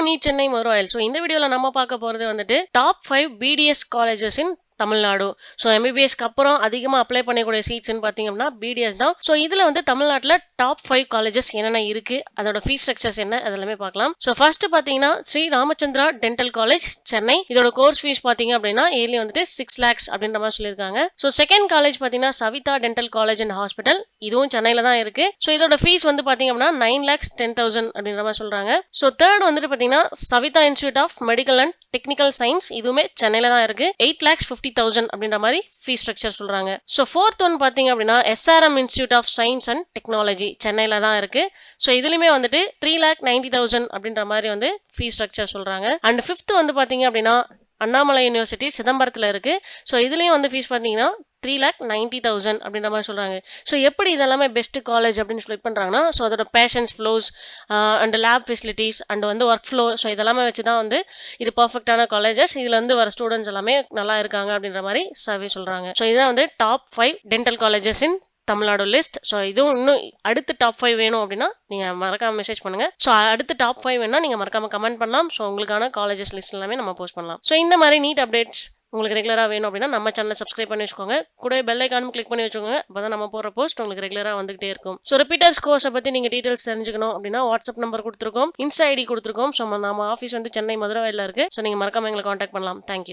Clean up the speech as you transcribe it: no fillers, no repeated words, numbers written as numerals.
NEET Chennai மதுராயில். So இந்த வீடியோவில் நம்ம பார்க்க போகிறது வந்துட்டு top 5 BDS colleges in Tamil Nadu. So எம்பிபிஎஸ்க்கு அப்புறம் அதிகமாக அப்ளை பண்ணக்கூடிய சீட்ஸ்ன்னு பார்த்தீங்க அப்படின்னா பிடிஎஸ் தான். ஸோ இதில் வந்து தமிழ்நாட்டில் டாப் 5 காலேஜஸ் என்னென்ன இருக்குது, அதோட ஃபீஸ் ஸ்ட்ரக்சர்ஸ் என்ன, அதெல்லாமே பார்க்கலாம். ஸோ ஃபர்ஸ்ட் பார்த்தீங்கன்னா ஸ்ரீ ராமச்சந்திரா டென்டல் காலேஜ் சென்னை. இதோட கோர்ஸ் ஃபீஸ் பார்த்தீங்க அப்படின்னா இயர்லி வந்துட்டு 6 lakhs அப்படின்ற மாதிரி சொல்லியிருக்காங்க. ஸோ செகண்ட் காலேஜ் பார்த்தீங்கன்னா Saveetha dental college and hospital. இதுவும் சென்னையில் தான் இருக்குது. ஸோ இதோட ஃபீஸ் வந்து பார்த்தீங்க அப்படின்னா 9,10,000 அப்படின்ற மாதிரி சொல்கிறாங்க. ஸோ தேர்ட் வந்துட்டு பார்த்தீங்கன்னா Saveetha institute of medical and technical science. இதுவுமே சென்னையில் தான் இருக்குது. 8,50,000 அப்படின்ற மாதிரி ஃபீஸ் ஸ்ட்ரக்சர் சொல்றாங்க. ஸோ ஃபோர்த் ஒன் பார்த்தீங்க அப்படின்னா SRM institute of science and technology சென்னையில் தான் இருக்கு. ஸோ இதுலையுமே வந்துட்டு 3,90,000 அப்படின்ற மாதிரி வந்து ஃபீஸ் ஸ்ட்ரக்சர் சொல்றாங்க. அண்ட் ஃபிஃப்த் வந்து பார்த்தீங்க அப்படின்னா அண்ணாமலை யூனிவர்சிட்டி சிதம்பரத்தில் இருக்கு. ஸோ இதுலேயும் வந்து ஃபீஸ் பார்த்தீங்கன்னா 3,90,000 அப்படின்ற மாதிரி சொல்கிறாங்க. ஸோ எப்படி இதெல்லாமே பெஸ்ட் காலேஜ் அப்படின்னு ஸ்ப்ளிட் பண்ணுறாங்கன்னா, ஸோ அதோட patients flows and lab facilities and வந்து ஒர்க் ஃப்ளோ, ஸோ இதெல்லாமே வச்சு தான் வந்து இது பர்ஃபெக்டான காலேஜஸ். இதில் வந்து வர ஸ்டூடெண்ட்ஸ் எல்லாமே நல்லா இருக்காங்க அப்படின்ற மாதிரி சர்வே சொல்கிறாங்க. ஸோ இதுதான் வந்து top 5 dental colleges in Tamil Nadu list. So இதுவும் இன்னும் அடுத்து டாப் 5 வேணும் அப்படின்னா நீங்கள் மறக்காமல் மெசேஜ் பண்ணுங்கள். ஸோ அடுத்து டாப் 5 வேணும்னா நீங்கள் மறக்காமல் கமெண்ட் பண்ணலாம். ஸோ உங்களுக்கான காலேஜஸ் லிஸ்ட் எல்லாமே நம்ம போஸ்ட் பண்ணலாம். ஸோ இந்த மாதிரி நீட் அப்டேட்ஸ் உங்களுக்கு ரெகுலராக வேணும் அப்படின்னா நம்ம சேனலை சப்ஸ்கிரைப் பண்ணி வச்சுக்கோங்க. கூட பெல் ஐக்கானும் கிளிக் பண்ணி வச்சுக்கோங்க. அப்போ தான் நம்ம போகிற போஸ்ட் உங்களுக்கு ரெகுலராக வந்துகிட்டே இருக்கும். ஸோ ரிப்பீட்டர்ஸ் கோர்ஸை பற்றி நீங்கள் டீட்டெயில்ஸ் தெரிஞ்சுக்கணும் அப்படின்னா வாட்ஸ்அப் நம்பர் கொடுத்துருக்கோம், இன்ஸ்டா ஐடி கொடுத்துருக்கோம். ஸோ நம்ம ஆஃபீஸ் வந்து சென்னை மதுராவில் இருக்குது. ஸோ நீங்கள் மறக்காமல் எங்களை காண்டாக்ட் பண்ணலாம். தேங்க்யூ.